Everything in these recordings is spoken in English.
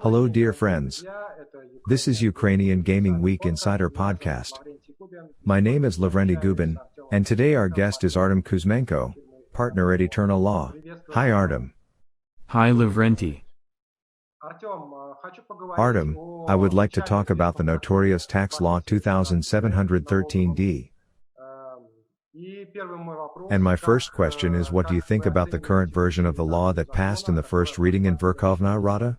Hello dear friends. This is Ukrainian Gaming Week Insider Podcast. My name is Lavrenty Gubin, and today our guest is Artem Kuzmenko, partner at Eterna Law. Hi Artem. Hi Lavrenty. Artem, I would like to talk about the notorious tax law 2713D. And my first question is, what do you think about the current version of the law that passed in the first reading in Verkhovna Rada?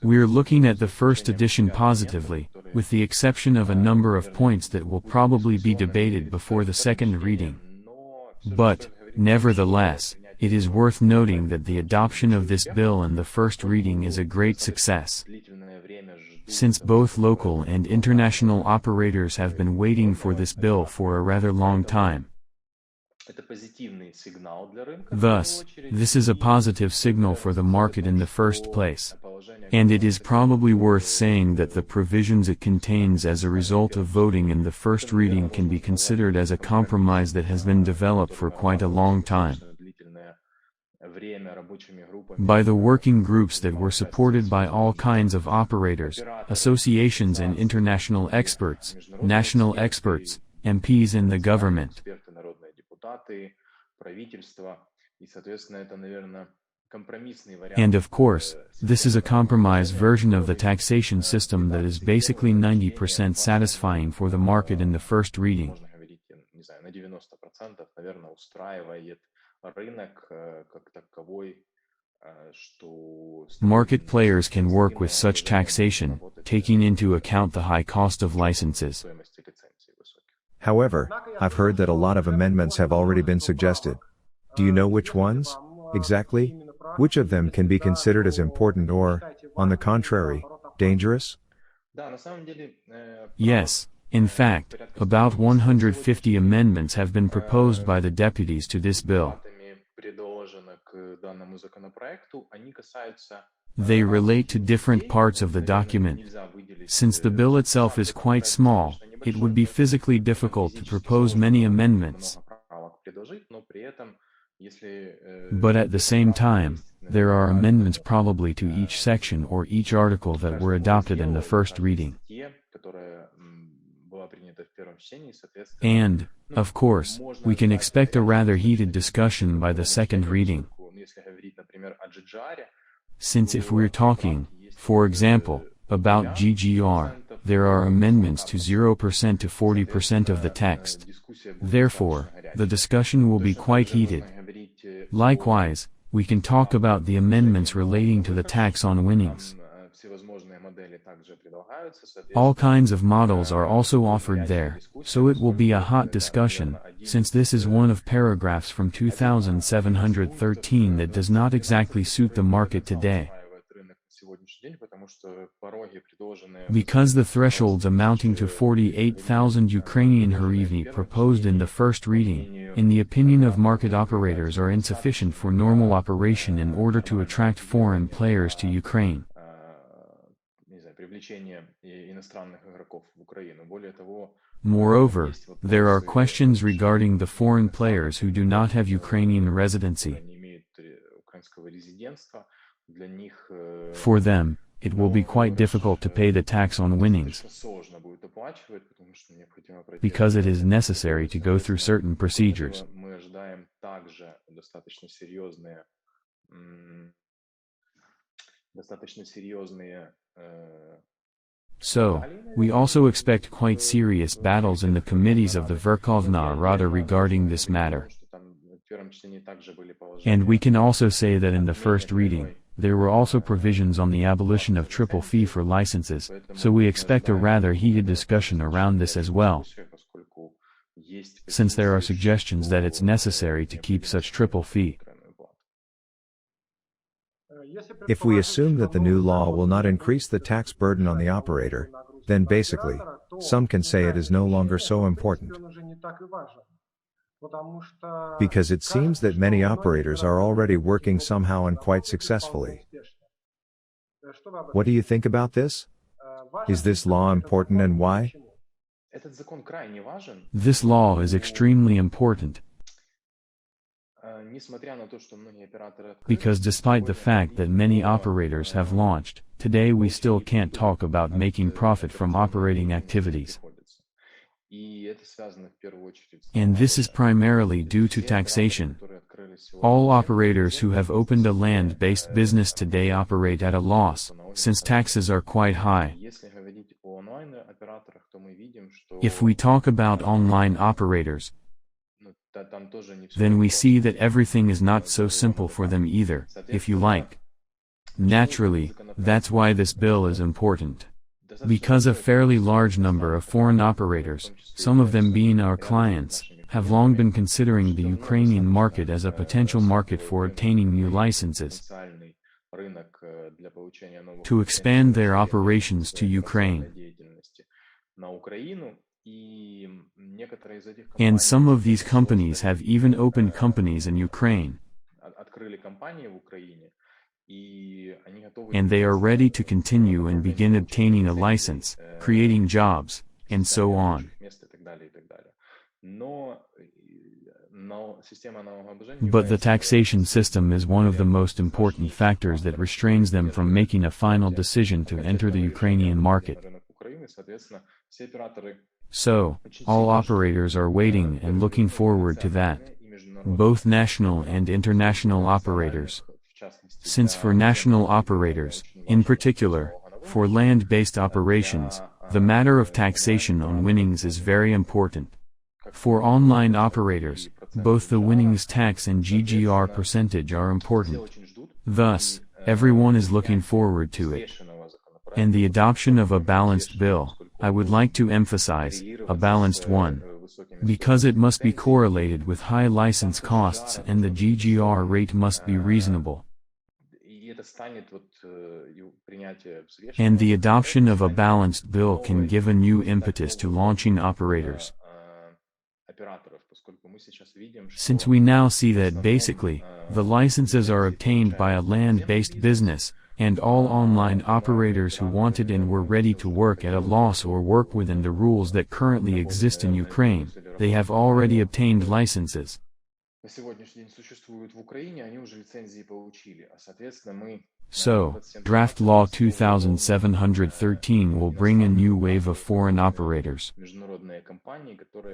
We're looking at the first edition positively, with the exception of a number of points that will probably be debated before the second reading. But, nevertheless, it is worth noting that the adoption of this bill in the first reading is a great success, since both local and international operators have been waiting for this bill for a rather long time. Thus, this is a positive signal for the market in the first place. And it is probably worth saying that the provisions it contains as a result of voting in the first reading can be considered as a compromise that has been developed for quite a long time by the working groups that were supported by all kinds of operators, associations and international experts, national experts, MPs and the government. And of course, this is a compromise version of the taxation system that is basically 90% satisfying for the market in the first reading. Market players can work with such taxation, taking into account the high cost of licenses. However, I've heard that a lot of amendments have already been suggested. Do you know which ones, exactly? Which of them can be considered as important or, on the contrary, dangerous? Yes, in fact, about 150 amendments have been proposed by the deputies to this bill. They relate to different parts of the document. Since the bill itself is quite small, it would be physically difficult to propose many amendments. But at the same time, there are amendments probably to each section or each article that were adopted in the first reading. And, of course, we can expect a rather heated discussion by the second reading. Since if we're talking, for example, about GGR, there are amendments to 0% to 40% of the text. Therefore, the discussion will be quite heated. Likewise, we can talk about the amendments relating to the tax on winnings. All kinds of models are also offered there, so it will be a hot discussion, since this is one of paragraphs from 2713 that does not exactly suit the market today. Because the thresholds amounting to 48,000 Ukrainian hryvnia proposed in the first reading, in the opinion of market operators, are insufficient for normal operation in order to attract foreign players to Ukraine. Moreover, there are questions regarding the foreign players who do not have Ukrainian residency. For them, it will be quite difficult to pay the tax on winnings, because it is necessary to go through certain procedures. So, we also expect quite serious battles in the committees of the Verkhovna Rada regarding this matter. And we can also say that in the first reading, there were also provisions on the abolition of triple fee for licenses, so we expect a rather heated discussion around this as well, since there are suggestions that it's necessary to keep such triple fee. If we assume that the new law will not increase the tax burden on the operator, then basically, some can say it is no longer so important. Because it seems that many operators are already working somehow and quite successfully. What do you think about this? Is this law important and why? This law is extremely important. Because despite the fact that many operators have launched, today we still can't talk about making profit from operating activities. And this is primarily due to taxation. All operators who have opened a land-based business today operate at a loss, since taxes are quite high. If we talk about online operators, then we see that everything is not so simple for them either, if you like. Naturally, that's why this bill is important. Because a fairly large number of foreign operators, some of them being our clients, have long been considering the Ukrainian market as a potential market for obtaining new licenses to expand their operations to Ukraine. And some of these companies have even opened companies in Ukraine. And they are ready to continue and begin obtaining a license, creating jobs, and so on. But the taxation system is one of the most important factors that restrains them from making a final decision to enter the Ukrainian market. So, all operators are waiting and looking forward to that. Both national and international operators. Since for national operators, in particular, for land-based operations, the matter of taxation on winnings is very important. For online operators, both the winnings tax and GGR percentage are important. Thus, everyone is looking forward to it. And the adoption of a balanced bill, I would like to emphasize, a balanced one. Because it must be correlated with high license costs and the GGR rate must be reasonable. And the adoption of a balanced bill can give a new impetus to launching operators. Since we now see that basically, the licenses are obtained by a land-based business, and all online operators who wanted and were ready to work at a loss or work within the rules that currently exist in Ukraine, they have already obtained licenses. So, Draft Law 2713 will bring a new wave of foreign operators.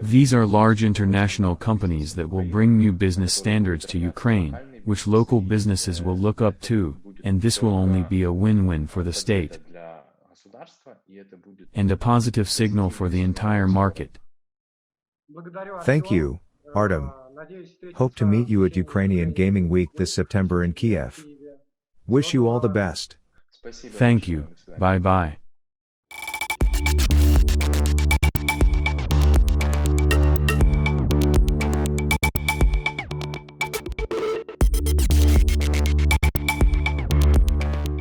These are large international companies that will bring new business standards to Ukraine, which local businesses will look up to, and this will only be a win-win for the state, and a positive signal for the entire market. Thank you, Artem. Hope to meet you at Ukrainian Gaming Week this September in Kiev. Wish you all the best. Thank you, bye-bye.